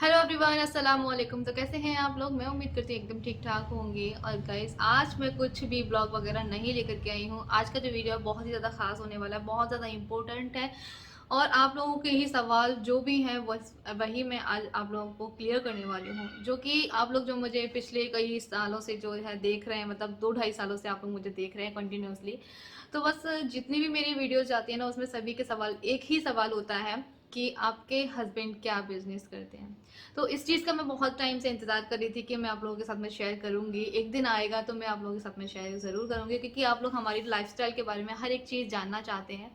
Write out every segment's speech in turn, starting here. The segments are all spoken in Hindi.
हेलो एवरीवन, अस्सलाम वालेकुम। तो कैसे हैं आप लोग? मैं उम्मीद करती हूँ एकदम ठीक ठाक होंगे। और गाइस, आज मैं कुछ भी ब्लॉग वगैरह नहीं लेकर के आई हूँ। आज का जो वीडियो है बहुत ही ज़्यादा खास होने वाला है, बहुत ज़्यादा इंपॉर्टेंट है। और आप लोगों के ही सवाल जो भी हैं वही मैं आज आप लोगों को क्लियर करने वाली हूँ। जो कि आप लोग जो मुझे पिछले कई सालों से जो है देख रहे हैं, मतलब 2-2.5 सालों से आप लोग मुझे देख रहे हैं कंटिन्यूसली। तो बस जितनी भी मेरी वीडियोज जाती है ना, उसमें सभी के सवाल एक ही सवाल होता है कि आपके हस्बैंड क्या बिजनेस करते हैं। तो इस चीज़ का मैं बहुत टाइम से इंतजार कर रही थी कि मैं आप लोगों के साथ में शेयर करूंगी। एक दिन आएगा तो मैं आप लोगों के साथ में शेयर ज़रूर करूंगी, क्योंकि आप लोग हमारी लाइफस्टाइल के बारे में हर एक चीज़ जानना चाहते हैं।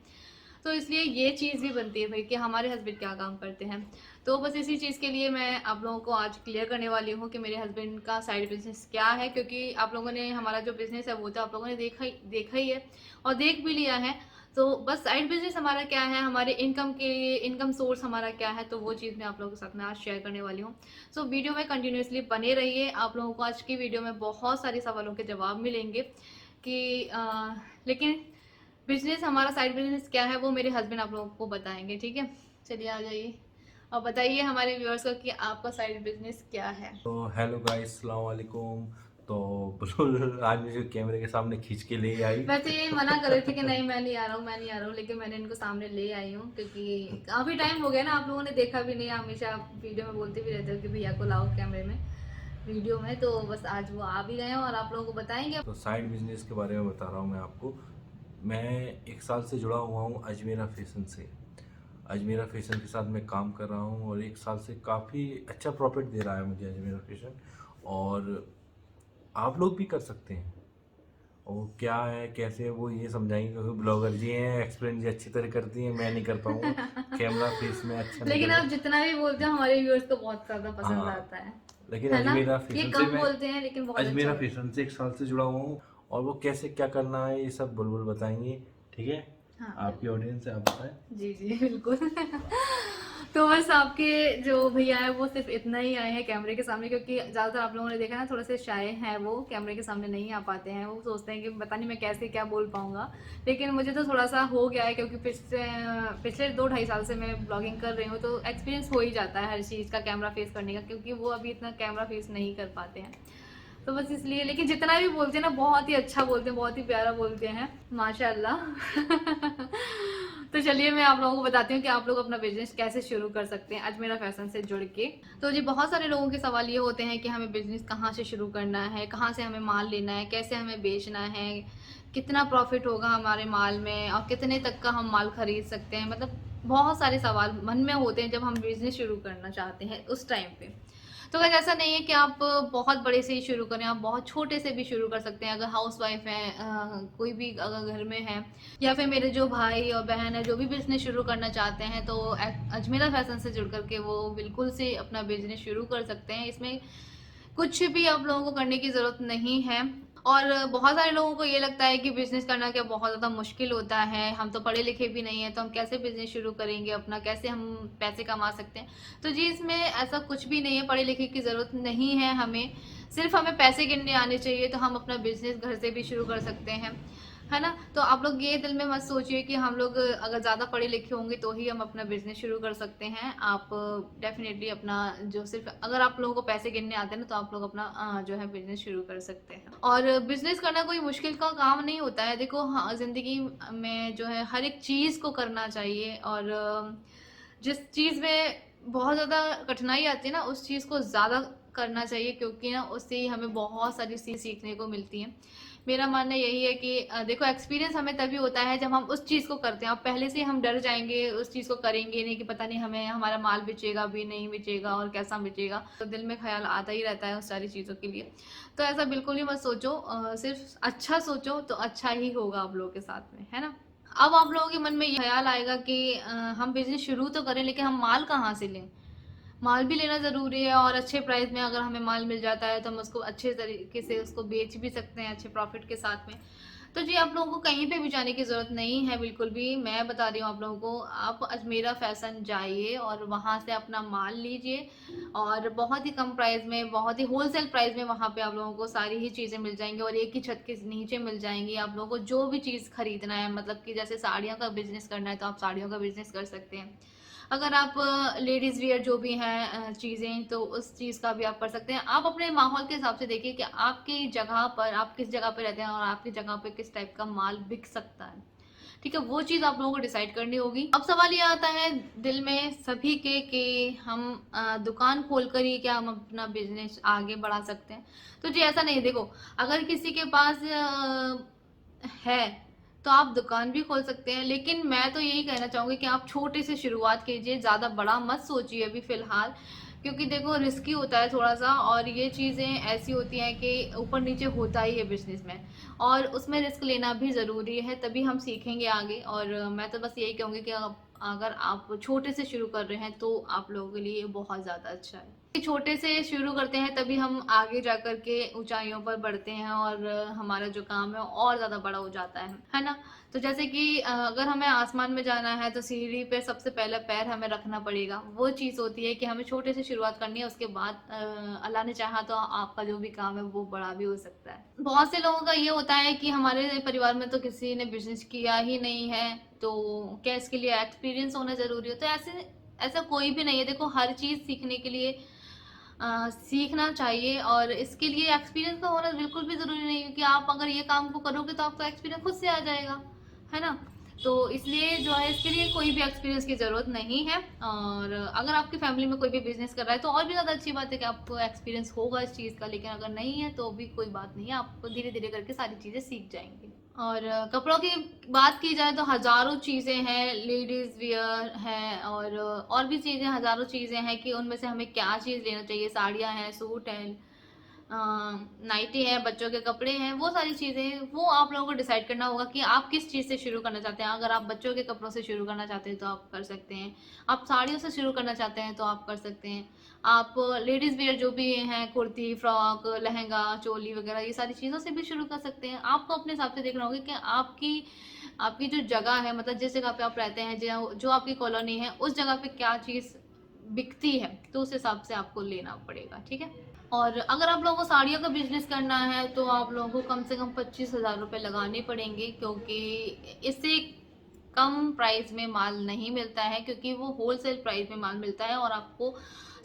तो इसलिए ये चीज़ भी बनती है भाई कि हमारे हस्बैंड क्या काम करते हैं। तो बस इसी चीज़ के लिए मैं आप लोगों को आज क्लियर करने वाली हूँ कि मेरे हस्बैंड का साइड बिजनेस क्या है। क्योंकि आप लोगों ने हमारा जो बिजनेस है वो तो आप लोगों ने देखा ही है और देख भी लिया है। तो बस साइड बिजनेस हमारा क्या है, हमारे इनकम के लिए इनकम सोर्स हमारा क्या है, तो वो चीज़ मैं आप लोगों के साथ में आज शेयर करने वाली हूँ। सो वीडियो में कंटिन्यूसली बने रहिए। आप लोगों को आज की वीडियो में बहुत सारे सवालों के जवाब मिलेंगे कि लेकिन बिजनेस हमारा साइड बिजनेस क्या है वो मेरे हस्बैंड आप लोगों को बताएंगे। ठीक है, चलिए आ जाइए और बताइए हमारे व्यूअर्स को कि आपका साइड बिजनेस क्या है। तो हेलो गाइस, अस्सलाम वालेकुम। तो बिल्कुल आज मुझे कैमरे के सामने खींच के ले आई। वैसे ये मना कर रहे थे कि नहीं मैं नहीं आ रहा हूँ, मैं नहीं आ रहा हूँ, लेकिन मैंने इनको सामने ले आई हूँ क्योंकि काफी टाइम हो गया ना, आप लोगों ने देखा भी नहीं। हमेशा आप वीडियो में बोलते भी रहते हो कि भैया को लाओ कैमरे में, वीडियो में। तो बस आज वो आ भी गए हैं और आप लोगों को बताएंगे। तो साइड बिजनेस के बारे में बता रहा हूँ मैं आपको। मैं 1 साल से जुड़ा हुआ हूँ अजमेरा फैशन से। अजमेरा फैशन के साथ मैं काम कर रहा हूँ और 1 साल से काफ़ी अच्छा प्रॉफिट दे रहा है मुझे अजमेरा फैशन। और आप लोग भी कर सकते हैं। और क्या है कैसे है वो ये समझाएंगे, क्योंकि ब्लॉगर जी हैं, एक्सप्लेन जी अच्छी तरह करती हैं, मैं नहीं कर पाऊँगा। कैमरा फेस में अच्छा नहीं लेकिन कर आप जितना भी बोलते हो हमारे व्यूअर्स को बहुत ज्यादा पसंद हाँ, आता लेकिन है ना? अजमेरा ये फैशन से कम मैं बोलते हैं लेकिन बहुत अच्छा अजमेरा होता फैशन से 1 साल से जुड़ा हुआ हूँ। और वो कैसे क्या करना है ये सब बुलबुल बताएंगे। ठीक है, है। हाँ आपकी बिल्कुल। ऑडियंस है, आप बताएं। जी जी बिल्कुल। तो बस आपके जो भैया है वो सिर्फ इतना ही आए हैं कैमरे के सामने, क्योंकि ज़्यादातर आप लोगों ने देखा ना, थोड़े से शाय हैं, वो कैमरे के सामने नहीं आ पाते हैं। वो सोचते हैं कि पता नहीं मैं कैसे क्या बोल पाऊंगा। लेकिन मुझे तो थोड़ा सा हो गया है, क्योंकि पिछले पिछले 2-2.5 साल से मैं ब्लॉगिंग कर रही हूँ। तो एक्सपीरियंस हो ही जाता है हर चीज़ का कैमरा फेस करने का, क्योंकि वो अभी इतना कैमरा फेस नहीं कर पाते हैं। तो बस इसलिए, लेकिन जितना भी बोलते हैं ना बहुत ही अच्छा बोलते हैं, बहुत ही प्यारा बोलते हैं, माशाल्लाह। तो चलिए मैं आप लोगों को बताती हूँ कि आप लोग अपना बिजनेस कैसे शुरू कर सकते हैं अजमेरा फैशन से जुड़ के। तो जी बहुत सारे लोगों के सवाल ये होते हैं कि हमें बिजनेस कहाँ से शुरू करना है, कहाँ से हमें माल लेना है, कैसे हमें बेचना है, कितना प्रॉफिट होगा हमारे माल में और कितने तक का हम माल खरीद सकते हैं। मतलब बहुत सारे सवाल मन में होते हैं जब हम बिजनेस शुरू करना चाहते हैं उस टाइम पे। तो अगर ऐसा नहीं है कि आप बहुत बड़े से ही शुरू करें, आप बहुत छोटे से भी शुरू कर सकते हैं। अगर हाउस वाइफ है, कोई भी अगर घर में है, या फिर मेरे जो भाई और बहन है जो भी बिजनेस शुरू करना चाहते हैं, तो अजमेरा फैशन से जुड़ करके वो बिल्कुल से अपना बिजनेस शुरू कर सकते हैं। इसमें कुछ भी आप लोगों को करने की ज़रूरत नहीं है। और बहुत सारे लोगों को ये लगता है कि बिज़नेस करना क्या बहुत ज़्यादा मुश्किल होता है, हम तो पढ़े लिखे भी नहीं हैं, तो हम कैसे बिज़नेस शुरू करेंगे अपना, कैसे हम पैसे कमा सकते हैं। तो जी इसमें ऐसा कुछ भी नहीं है, पढ़े लिखे की ज़रूरत नहीं है हमें। सिर्फ हमें पैसे गिनने आने चाहिए, तो हम अपना बिज़नेस घर से भी शुरू कर सकते हैं, है ना? तो आप लोग ये दिल में मत सोचिए कि हम लोग अगर ज़्यादा पढ़े लिखे होंगे तो ही हम अपना बिजनेस शुरू कर सकते हैं। आप डेफिनेटली अपना जो सिर्फ अगर आप लोगों को पैसे गिनने आते हैं ना, तो आप लोग अपना जो है बिजनेस शुरू कर सकते हैं। और बिजनेस करना कोई मुश्किल का काम नहीं होता है। देखो हाँ, जिंदगी में जो है हर एक चीज़ को करना चाहिए। और जिस चीज़ में बहुत ज़्यादा कठिनाई आती है ना, उस चीज़ को ज़्यादा करना चाहिए, क्योंकि ना उससे ही हमें बहुत सारी चीज़ सीखने को मिलती हैं। मेरा मानना यही है कि देखो एक्सपीरियंस हमें तभी होता है जब हम उस चीज़ को करते हैं। अब पहले से हम डर जाएंगे, उस चीज़ को करेंगे नहीं कि पता नहीं हमें हमारा माल बिचेगा भी नहीं बिचेगा और कैसा बिचेगा, तो दिल में ख्याल आता ही रहता है उस सारी चीज़ों के लिए। तो ऐसा बिल्कुल ही मत सोचो, सिर्फ अच्छा सोचो तो अच्छा ही होगा आप लोगों के साथ में, है ना? अब आप लोगों के मन में ये ख्याल आएगा कि हम बिजनेस शुरू तो करें लेकिन हम माल कहाँ से लें। माल भी लेना ज़रूरी है, और अच्छे प्राइस में अगर हमें माल मिल जाता है तो हम उसको अच्छे तरीके से उसको बेच भी सकते हैं अच्छे प्रॉफिट के साथ में। तो जी आप लोगों को कहीं पे भी जाने की ज़रूरत नहीं है बिल्कुल भी। मैं बता रही हूँ आप लोगों को, आप अजमेरा फैशन जाइए और वहाँ से अपना माल लीजिए। और बहुत ही कम प्राइस में, बहुत ही होलसेल प्राइस में वहाँ पे आप लोगों को सारी ही चीज़ें मिल जाएंगी और एक ही छत के नीचे मिल जाएंगी। आप लोगों को जो भी चीज़ खरीदना है, मतलब कि जैसे साड़ियों का बिजनेस करना है तो आप साड़ियों का बिजनेस कर सकते हैं। अगर आप लेडीज़ वियर जो भी हैं चीज़ें, तो उस चीज़ का भी आप कर सकते हैं। आप अपने माहौल के हिसाब से देखिए कि आपकी जगह पर आप किस जगह पे रहते हैं और आपकी जगह पे किस टाइप का माल बिक सकता है, ठीक है, वो चीज़ आप लोगों को डिसाइड करनी होगी। अब सवाल ये आता है दिल में सभी के कि हम दुकान खोलकर ही क्या हम अपना बिजनेस आगे बढ़ा सकते हैं। तो जी ऐसा नहीं, देखो अगर किसी के पास है तो आप दुकान भी खोल सकते हैं, लेकिन मैं तो यही कहना चाहूँगी कि आप छोटे से शुरुआत कीजिए, ज़्यादा बड़ा मत सोचिए अभी फ़िलहाल, क्योंकि देखो रिस्की होता है थोड़ा-सा, और ये चीज़ें ऐसी होती हैं कि ऊपर नीचे होता ही है बिज़नेस में, और उसमें रिस्क लेना भी ज़रूरी है, तभी हम सीखेंगे आगे। और मैं तो बस यही कहूँगी कि अगर आप छोटे से शुरू कर रहे हैं तो आप लोगों के लिए बहुत ज़्यादा अच्छा है। छोटे से शुरू करते हैं तभी हम आगे जाकर के ऊंचाइयों पर बढ़ते हैं, और हमारा जो काम है और ज़्यादा बड़ा हो जाता है ना। तो जैसे कि अगर हमें आसमान में जाना है तो सीढ़ी पे सबसे पहला पैर हमें रखना पड़ेगा। वो चीज़ होती है कि हमें छोटे से शुरुआत करनी है, उसके बाद अल्लाह ने चाहा तो आपका जो भी काम है वो बड़ा भी हो सकता है। बहुत से लोगों का ये होता है कि हमारे परिवार में तो किसी ने बिजनेस किया ही नहीं है, तो क्या इसके लिए एक्सपीरियंस होना ज़रूरी है? तो ऐसा कोई भी नहीं है। देखो हर चीज़ सीखने के लिए सीखना चाहिए, और इसके लिए एक्सपीरियंस का होना बिल्कुल भी ज़रूरी नहीं है कि आप अगर ये काम को करोगे तो आपका एक्सपीरियंस खुद से आ जाएगा, है ना। तो इसलिए जो है इसके लिए कोई भी एक्सपीरियंस की ज़रूरत नहीं है। और अगर आपकी फैमिली में कोई भी बिजनेस कर रहा है तो और भी ज़्यादा अच्छी बात है कि आपको एक्सपीरियंस होगा इस चीज़ का, लेकिन अगर नहीं है तो भी कोई बात नहीं है, आप धीरे धीरे करके सारी चीज़ें सीख जाएंगे। और कपड़ों की बात की जाए तो हज़ारों चीज़ें हैं, लेडीज़ वियर है, और भी चीज़ें, हज़ारों चीज़ें हैं कि उनमें से हमें क्या चीज़ लेना चाहिए। साड़ियाँ हैं, सूट हैं, नाइटी है, बच्चों के कपड़े हैं, वो सारी चीज़ें वो आप लोगों को डिसाइड करना होगा कि आप किस चीज़ से शुरू करना चाहते हैं। अगर आप बच्चों के कपड़ों से शुरू करना चाहते हैं तो आप कर सकते हैं, आप साड़ियों से शुरू करना चाहते हैं तो आप कर सकते हैं, आप लेडीज़ वियर जो भी हैं, कुर्ती, फ्रॉक, लहंगा, चोली वगैरह, ये सारी चीज़ों से भी शुरू कर सकते हैं। आपको अपने हिसाब से देखना होगा कि आपकी आपकी जो जगह है, मतलब जिस जगह पे आप रहते हैं, जो आपकी कॉलोनी है, उस जगह पे क्या चीज़ बिकती है, तो उस हिसाब से आपको लेना पड़ेगा, ठीक है। और अगर आप लोगों को साड़ियों का बिजनेस करना है तो आप लोगों को कम से कम 25,000 रुपये लगाने पड़ेंगे, क्योंकि इससे कम प्राइस में माल नहीं मिलता है, क्योंकि वो होलसेल प्राइस में माल मिलता है और आपको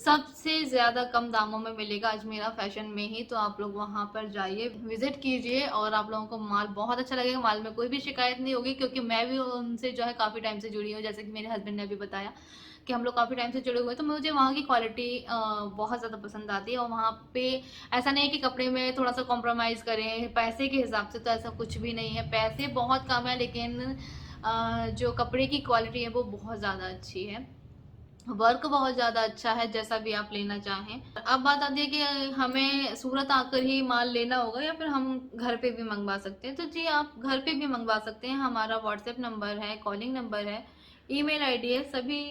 सबसे ज़्यादा कम दामों में मिलेगा अजमेरा फैशन में ही। तो आप लोग वहाँ पर जाइए, विजिट कीजिए, और आप लोगों को माल बहुत अच्छा लगेगा। माल में कोई भी शिकायत नहीं होगी, क्योंकि मैं भी उनसे जो है काफ़ी टाइम से जुड़ी हूँ, जैसे कि मेरे हस्बैंड ने अभी बताया कि हम लोग काफ़ी टाइम से जुड़े हुए हैं, तो मुझे वहाँ की क्वालिटी बहुत ज़्यादा पसंद आती है। और वहाँ पे ऐसा नहीं है कि कपड़े में थोड़ा सा कॉम्प्रोमाइज़ करें पैसे के हिसाब से, तो ऐसा कुछ भी नहीं है। पैसे बहुत कम है, लेकिन जो कपड़े की क्वालिटी है वो बहुत ज़्यादा अच्छी है, वर्क बहुत ज़्यादा अच्छा है, जैसा भी आप लेना चाहें। अब बात आती है कि हमें सूरत आकर ही माल लेना होगा या फिर हम घर पे भी मंगवा सकते हैं। तो जी आप घर पे भी मंगवा सकते हैं। हमारा व्हाट्सएप नंबर है, कॉलिंग नंबर है, ईमेल आईडी है, सभी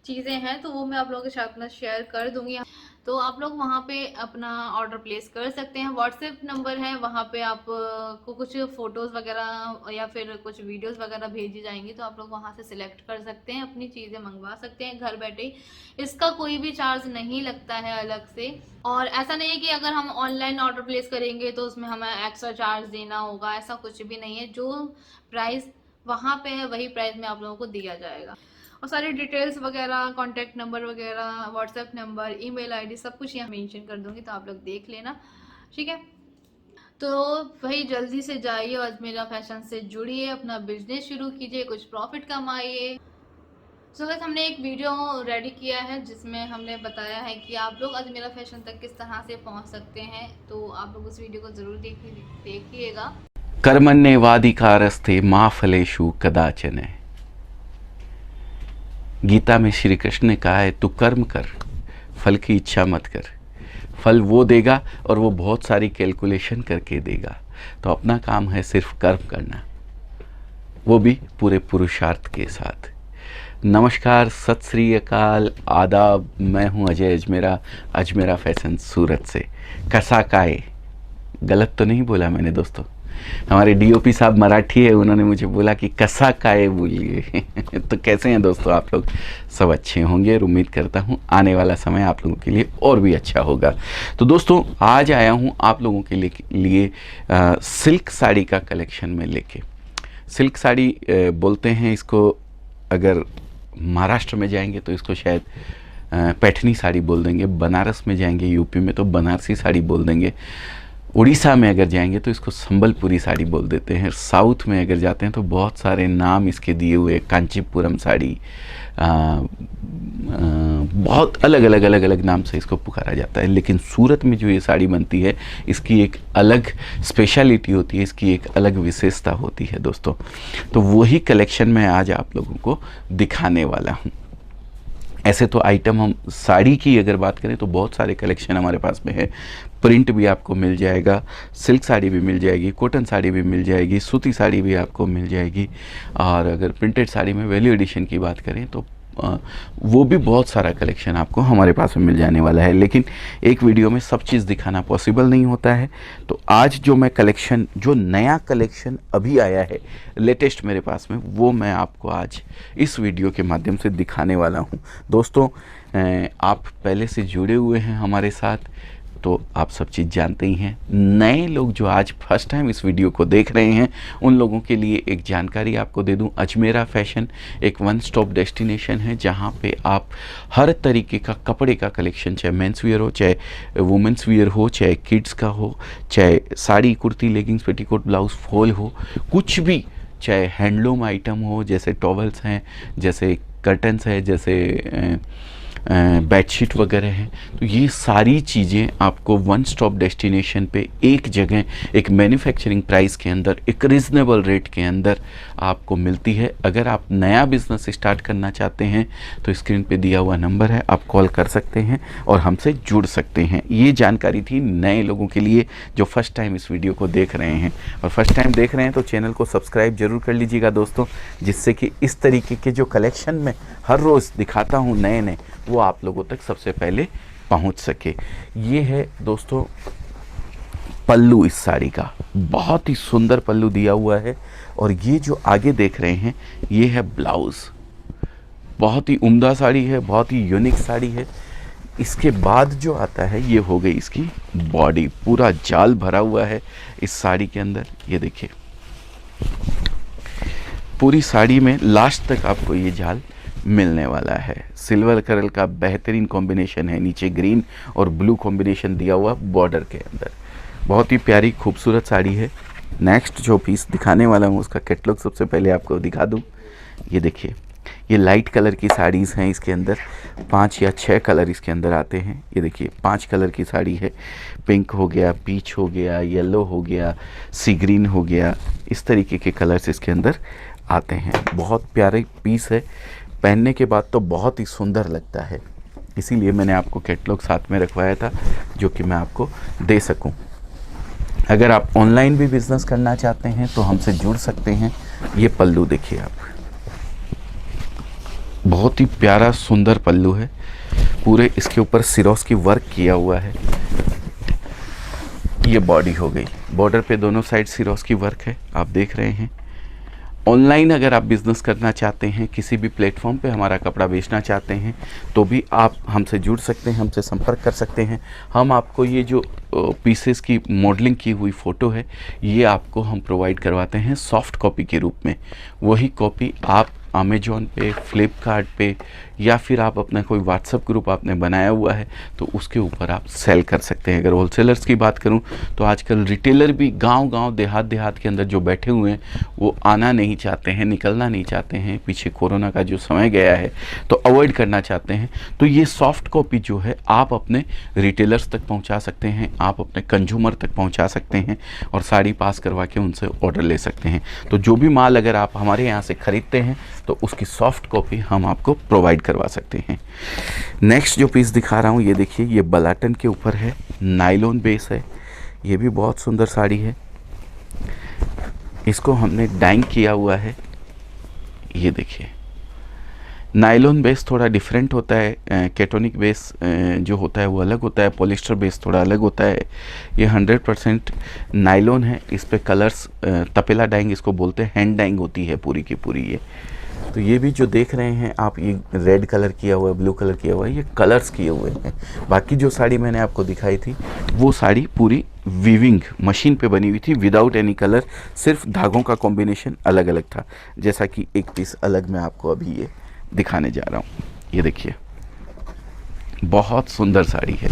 चीज़ें हैं, तो वो मैं आप लोगों के साथ में शेयर कर दूंगी। तो आप लोग वहाँ पे अपना ऑर्डर प्लेस कर सकते हैं। व्हाट्सएप नंबर है, वहाँ पे आप को कुछ फ़ोटोज़ वगैरह या फिर कुछ वीडियोज़ वगैरह भेजी जाएंगी, तो आप लोग वहाँ से सिलेक्ट कर सकते हैं, अपनी चीज़ें मंगवा सकते हैं घर बैठे ही। इसका कोई भी चार्ज नहीं लगता है अलग से। और ऐसा नहीं है कि अगर हम ऑनलाइन ऑर्डर प्लेस करेंगे तो उसमें हमें एक्स्ट्रा चार्ज देना होगा, ऐसा कुछ भी नहीं है। जो प्राइस वहाँ पे है वही प्राइस में आप लोगों को दिया जाएगा। और सारी डिटेल्स वगैरह, कॉन्टैक्ट नंबर वगैरह, व्हाट्सएप नंबर, ईमेल आईडी, सब कुछ यहाँ मेंशन कर दूंगी, तो आप लोग देख लेना, ठीक है। तो वही जल्दी से जाइए और अजमेरा फैशन से जुड़िए, अपना बिजनेस शुरू कीजिए, कुछ प्रॉफिट कमाइए। सो गाइस, हमने एक वीडियो रेडी किया है जिसमें हमने बताया है कि आप लोग अजमेरा फैशन तक किस तरह से पहुंच सकते हैं, तो आप लोग उस वीडियो को ज़रूर देखिएगा। कर्मण्येवाधिकारस्ते मा फलेषु कदाचन। गीता में श्री कृष्ण ने कहा है तू कर्म कर, फल की इच्छा मत कर। फल वो देगा और वो बहुत सारी कैलकुलेशन करके देगा। तो अपना काम है सिर्फ कर्म करना, वो भी पूरे पुरुषार्थ के साथ। नमस्कार, सत श्री अकाल, आदाब। मैं हूँ अजय अजमेरा, अजमेरा फैशन सूरत से। कसाकाए, गलत तो नहीं बोला मैंने दोस्तों? हमारे डीओपी साहब मराठी है, उन्होंने मुझे बोला कि कसा काए बोलिए। तो कैसे हैं दोस्तों आप लोग? सब अच्छे होंगे और उम्मीद करता हूँ आने वाला समय आप लोगों के लिए और भी अच्छा होगा। तो दोस्तों आज आया हूँ आप लोगों के लिए सिल्क साड़ी का कलेक्शन में लेके। सिल्क साड़ी बोलते हैं इसको, अगर महाराष्ट्र में जाएंगे तो इसको शायद पैठनी साड़ी बोल देंगे, बनारस में जाएंगे यूपी में तो बनारसी साड़ी बोल देंगे, उड़ीसा में अगर जाएंगे तो इसको संबलपुरी साड़ी बोल देते हैं, साउथ में अगर जाते हैं तो बहुत सारे नाम इसके दिए हुए, कांचीपुरम साड़ी, बहुत अलग अलग नाम से इसको पुकारा जाता है। लेकिन सूरत में जो ये साड़ी बनती है इसकी एक अलग स्पेशलिटी होती है, इसकी एक अलग विशेषता होती है दोस्तों। तो वही कलेक्शन मैं आज आप लोगों को दिखाने वाला हूँ। ऐसे तो आइटम हम साड़ी की अगर बात करें तो बहुत सारे कलेक्शन हमारे पास में है। प्रिंट भी आपको मिल जाएगा, सिल्क साड़ी भी मिल जाएगी, कॉटन साड़ी भी मिल जाएगी, सूती साड़ी भी आपको मिल जाएगी, और अगर प्रिंटेड साड़ी में वैल्यू एडिशन की बात करें तो वो भी बहुत सारा कलेक्शन आपको हमारे पास में मिल जाने वाला है। लेकिन एक वीडियो में सब चीज़ दिखाना पॉसिबल नहीं होता है, तो आज जो मैं कलेक्शन, जो नया कलेक्शन अभी आया है लेटेस्ट मेरे पास में, वो मैं आपको आज इस वीडियो के माध्यम से दिखाने वाला हूँ। दोस्तों आप पहले से जुड़े हुए हैं हमारे साथ तो आप सब चीज़ जानते ही हैं। नए लोग जो आज फर्स्ट टाइम इस वीडियो को देख रहे हैं उन लोगों के लिए एक जानकारी आपको दे दूं। अजमेरा फैशन एक वन स्टॉप डेस्टिनेशन है जहां पे आप हर तरीके का कपड़े का कलेक्शन, चाहे मेंस वियर हो, चाहे वुमेंस वियर हो, चाहे किड्स का हो, चाहे sari, kurti, leggings, petticoat, blouse, fall हो, कुछ भी, चाहे हैंडलूम आइटम हो जैसे टॉवल्स हैं, जैसे कर्टन्स है, जैसे बेडशीट वगैरह हैं, तो ये सारी चीज़ें आपको वन स्टॉप डेस्टिनेशन पे एक जगह, एक मैन्युफैक्चरिंग प्राइस के अंदर, एक रीज़नेबल रेट के अंदर आपको मिलती है। अगर आप नया बिज़नेस स्टार्ट करना चाहते हैं तो स्क्रीन पे दिया हुआ नंबर है, आप कॉल कर सकते हैं और हमसे जुड़ सकते हैं। ये जानकारी थी नए लोगों के लिए जो फर्स्ट टाइम इस वीडियो को देख रहे हैं, और फर्स्ट टाइम देख रहे हैं तो चैनल को सब्सक्राइब जरूर कर लीजिएगा दोस्तों, जिससे कि इस तरीके के जो कलेक्शन मैं हर रोज़ दिखाता हूँ नए नए, वो आप लोगों तक सबसे पहले पहुंच सके। ये है दोस्तों पल्लू इस साड़ी का, बहुत ही सुंदर पल्लू दिया हुआ है, और ये जो आगे देख रहे हैं ये है ब्लाउज़। बहुत ही उम्दा साड़ी है, बहुत ही यूनिक साड़ी है। इसके बाद जो आता है ये हो गई इसकी बॉडी, पूरा जाल भरा हुआ है इस साड़ी के अंदर। ये देखिए पूरी साड़ी में लास्ट तक आपको ये जाल मिलने वाला है। सिल्वर कलर का बेहतरीन कॉम्बिनेशन है, नीचे ग्रीन और ब्लू कॉम्बिनेशन दिया हुआ बॉर्डर के अंदर। बहुत ही प्यारी खूबसूरत साड़ी है। नेक्स्ट जो पीस दिखाने वाला हूँ उसका कैटलॉग सबसे पहले आपको दिखा दूँ। ये देखिए, ये लाइट कलर की साड़ीज़ हैं, इसके अंदर 5 या 6 कलर इसके अंदर आते हैं। ये देखिए 5 कलर की साड़ी है, पिंक हो गया, पीच हो गया, येलो हो गया, सी ग्रीन हो गया, इस तरीके के कलर्स इसके अंदर आते हैं। बहुत प्यारे पीस है, पहनने के बाद तो बहुत ही सुंदर लगता है, इसीलिए मैंने आपको कैटलॉग साथ में रखवाया था जो कि मैं आपको दे सकूं। अगर आप ऑनलाइन भी बिज़नेस करना चाहते हैं तो हमसे जुड़ सकते हैं। ये पल्लू देखिए आप, बहुत ही प्यारा सुंदर पल्लू है, पूरे इसके ऊपर सिरोस की वर्क किया हुआ है। ये बॉडी हो गई, बॉर्डर पे दोनों साइड सिरोस की वर्क है, आप देख रहे हैं। ऑनलाइन अगर आप बिज़नेस करना चाहते हैं, किसी भी प्लेटफॉर्म पे हमारा कपड़ा बेचना चाहते हैं तो भी आप हमसे जुड़ सकते हैं, हमसे संपर्क कर सकते हैं। हम आपको ये जो पीसेस की मॉडलिंग की हुई फ़ोटो है ये आपको हम प्रोवाइड करवाते हैं सॉफ्ट कॉपी के रूप में। वही कॉपी आप अमेजॉन पे, फ्लिपकार्ट पे, या फिर आप अपना कोई व्हाट्सएप ग्रुप आपने बनाया हुआ है तो उसके ऊपर आप सेल कर सकते हैं। अगर होलसेलर्स की बात करूं तो आजकल रिटेलर भी गांव-गांव, देहात के अंदर जो बैठे हुए हैं वो आना नहीं चाहते हैं, निकलना नहीं चाहते हैं, पीछे कोरोना का जो समय गया है तो अवॉइड करना चाहते हैं। तो ये सॉफ्ट कॉपी जो है आप अपने रिटेलर्स तक पहुँचा सकते हैं, आप अपने कंज्यूमर तक पहुँचा सकते हैं और साड़ी पास करवा के उनसे ऑर्डर ले सकते हैं। तो जो भी माल अगर आप हमारे यहाँ से ख़रीदते हैं तो उसकी सॉफ्ट कॉपी हम आपको प्रोवाइड करवा सकते हैं। नेक्स्ट जो पीस दिखा रहा हूँ ये देखिए, ये बलाटन के ऊपर है, नायलॉन बेस है, ये भी बहुत सुंदर साड़ी है। इसको हमने डाइंग किया हुआ है। ये देखिए नायलॉन बेस थोड़ा डिफरेंट होता है, केटोनिक बेस जो होता है वो अलग होता है, पॉलिस्टर बेस थोड़ा अलग होता है। ये 100% नायलॉन है। इस पे कलर्स तपेला डाइंग इसको बोलते हैं, हैंड डाइंग होती है पूरी की पूरी। ये तो ये भी जो देख रहे हैं आप, ये रेड कलर किया हुआ है, ब्लू कलर किया हुआ है, ये कलर्स किए हुए हैं। बाकी जो साड़ी मैंने आपको दिखाई थी वो साड़ी पूरी वीविंग मशीन पे बनी हुई थी, विदाउट एनी कलर, सिर्फ धागों का कॉम्बिनेशन अलग अलग था। जैसा कि एक पीस अलग मैं आपको अभी ये दिखाने जा रहा हूँ। ये देखिए, बहुत सुंदर साड़ी है।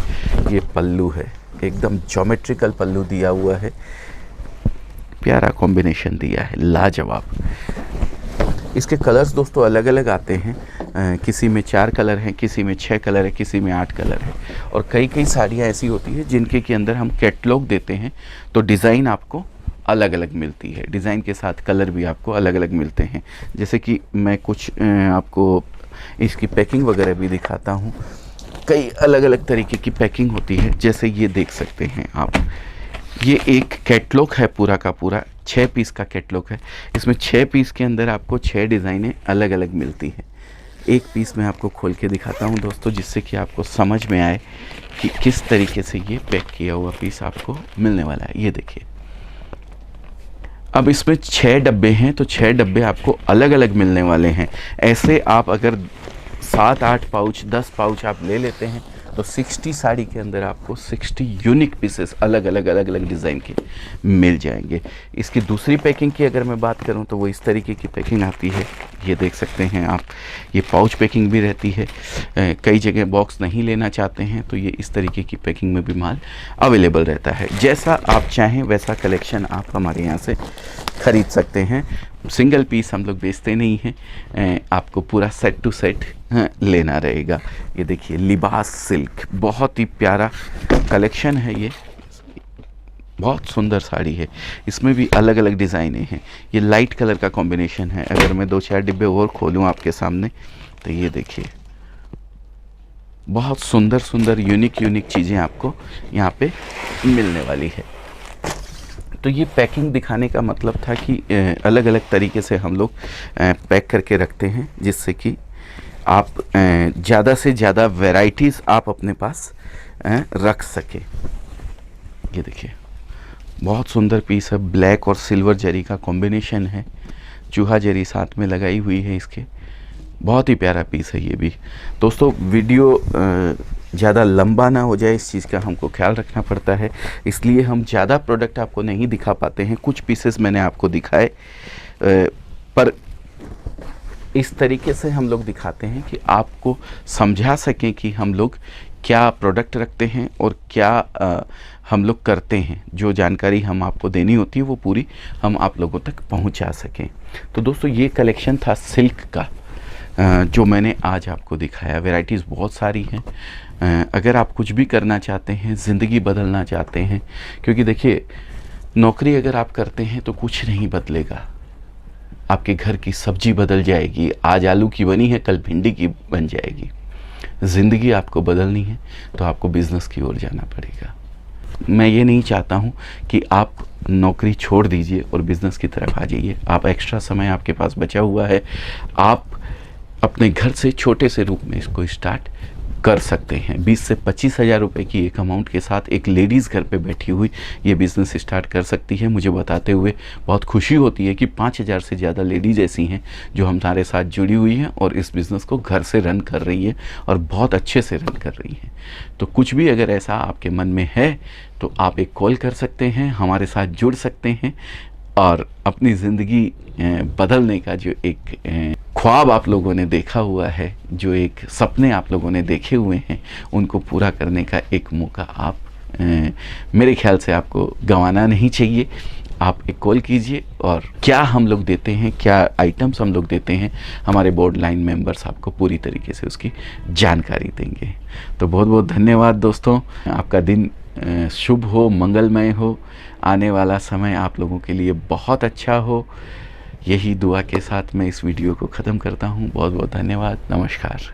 ये पल्लू है, एकदम ज्योमेट्रिकल पल्लू दिया हुआ है, प्यारा कॉम्बिनेशन दिया है, लाजवाब। इसके कलर्स दोस्तों अलग अलग आते हैं, किसी में 4 कलर हैं, किसी में 6 कलर है, किसी में 8 कलर है। और कई कई साड़ियाँ ऐसी होती है जिनके के अंदर हम कैटलॉग देते हैं तो डिज़ाइन आपको अलग अलग मिलती है, डिज़ाइन के साथ कलर भी आपको अलग अलग मिलते हैं। जैसे कि मैं कुछ आपको इसकी पैकिंग वगैरह भी दिखाता हूँ। कई अलग अलग तरीके की पैकिंग होती है, जैसे ये देख सकते हैं आप, ये एक कैटलॉग है पूरा का पूरा, 6 पीस का कैटलॉग है। इसमें 6 पीस के अंदर आपको 6 डिज़ाइनें अलग अलग मिलती हैं। एक पीस मैं आपको खोल के दिखाता हूं दोस्तों, जिससे कि आपको समझ में आए कि किस तरीके से ये पैक किया हुआ पीस आपको मिलने वाला है। ये देखिए, अब इसमें 6 डब्बे हैं तो 6 डब्बे आपको अलग अलग मिलने वाले हैं। ऐसे आप अगर 7-8 पाउच 10 पाउच आप ले लेते हैं तो 60 साड़ी के अंदर आपको 60 यूनिक पीसेस अलग अलग डिज़ाइन के मिल जाएंगे। इसकी दूसरी पैकिंग की अगर मैं बात करूं तो वो इस तरीके की पैकिंग आती है। ये देख सकते हैं आप, ये पाउच पैकिंग भी रहती है। कई जगह बॉक्स नहीं लेना चाहते हैं तो ये इस तरीके की पैकिंग में भी माल अवेलेबल रहता है। जैसा आप चाहें वैसा कलेक्शन आप हमारे यहाँ से ख़रीद सकते हैं। सिंगल पीस हम लोग बेचते नहीं हैं, आपको पूरा सेट टू सेट लेना रहेगा। ये देखिए, लिबास सिल्क, बहुत ही प्यारा कलेक्शन है ये, बहुत सुंदर साड़ी है। इसमें भी अलग अलग डिज़ाइनें हैं। ये लाइट कलर का कॉम्बिनेशन है। अगर मैं 2-4 डिब्बे और खोलूँ आपके सामने तो ये देखिए, बहुत सुंदर सुंदर यूनिक चीज़ें आपको यहाँ पे मिलने वाली है। तो ये पैकिंग दिखाने का मतलब था कि अलग अलग तरीके से हम लोग पैक करके रखते हैं, जिससे कि आप ज़्यादा से ज़्यादा वैरायटीज़ आप अपने पास रख सकें। ये देखिए, बहुत सुंदर पीस है, ब्लैक और सिल्वर जरी का कॉम्बिनेशन है, चूहा जरी साथ में लगाई हुई है इसके। बहुत ही प्यारा पीस है ये भी। दोस्तों, वीडियो ज़्यादा लंबा ना हो जाए, इस चीज़ का हमको ख्याल रखना पड़ता है, इसलिए हम ज़्यादा प्रोडक्ट आपको नहीं दिखा पाते हैं। कुछ पीसेस मैंने आपको दिखाए, पर इस तरीके से हम लोग दिखाते हैं कि आपको समझा सकें कि हम लोग क्या प्रोडक्ट रखते हैं और क्या हम लोग करते हैं। जो जानकारी हम आपको देनी होती है वो पूरी हम आप लोगों तक पहुंचा सकें। तो दोस्तों, ये कलेक्शन था सिल्क का जो मैंने आज आपको दिखाया। वैरायटीज़ बहुत सारी हैं। अगर आप कुछ भी करना चाहते हैं, ज़िंदगी बदलना चाहते हैं, क्योंकि देखिए, नौकरी अगर आप करते हैं तो कुछ नहीं बदलेगा। आपके घर की सब्जी बदल जाएगी, आज आलू की बनी है कल भिंडी की बन जाएगी। ज़िंदगी आपको बदलनी है तो आपको बिज़नेस की ओर जाना पड़ेगा। मैं ये नहीं चाहता हूँ कि आप नौकरी छोड़ दीजिए और बिज़नेस की तरफ आ जाइए। आप एक्स्ट्रा समय आपके पास बचा हुआ है, आप अपने घर से छोटे से रूप में इसको स्टार्ट कर सकते हैं। 20 से 25 हज़ार रुपये की एक अमाउंट के साथ एक लेडीज़ घर पे बैठी हुई ये बिज़नेस स्टार्ट कर सकती है। मुझे बताते हुए बहुत खुशी होती है कि 5000 से ज़्यादा लेडीज़ ऐसी हैं जो हमारे साथ जुड़ी हुई हैं और इस बिज़नेस को घर से रन कर रही हैं और बहुत अच्छे से रन कर रही हैं। तो कुछ भी अगर ऐसा आपके मन में है तो आप एक कॉल कर सकते हैं, हमारे साथ जुड़ सकते हैं और अपनी ज़िंदगी बदलने का जो एक ख्वाब आप लोगों ने देखा हुआ है, जो एक सपने आप लोगों ने देखे हुए हैं, उनको पूरा करने का एक मौका आप मेरे ख्याल से आपको गंवाना नहीं चाहिए। आप एक कॉल कीजिए और क्या हम लोग देते हैं, क्या आइटम्स हम लोग देते हैं, हमारे बोर्ड लाइन मेंबर्स आपको पूरी तरीके से उसकी जानकारी देंगे। तो बहुत बहुत धन्यवाद दोस्तों। आपका दिन शुभ हो, मंगलमय हो, आने वाला समय आप लोगों के लिए बहुत अच्छा हो, यही दुआ के साथ मैं इस वीडियो को ख़त्म करता हूँ। बहुत बहुत धन्यवाद। नमस्कार।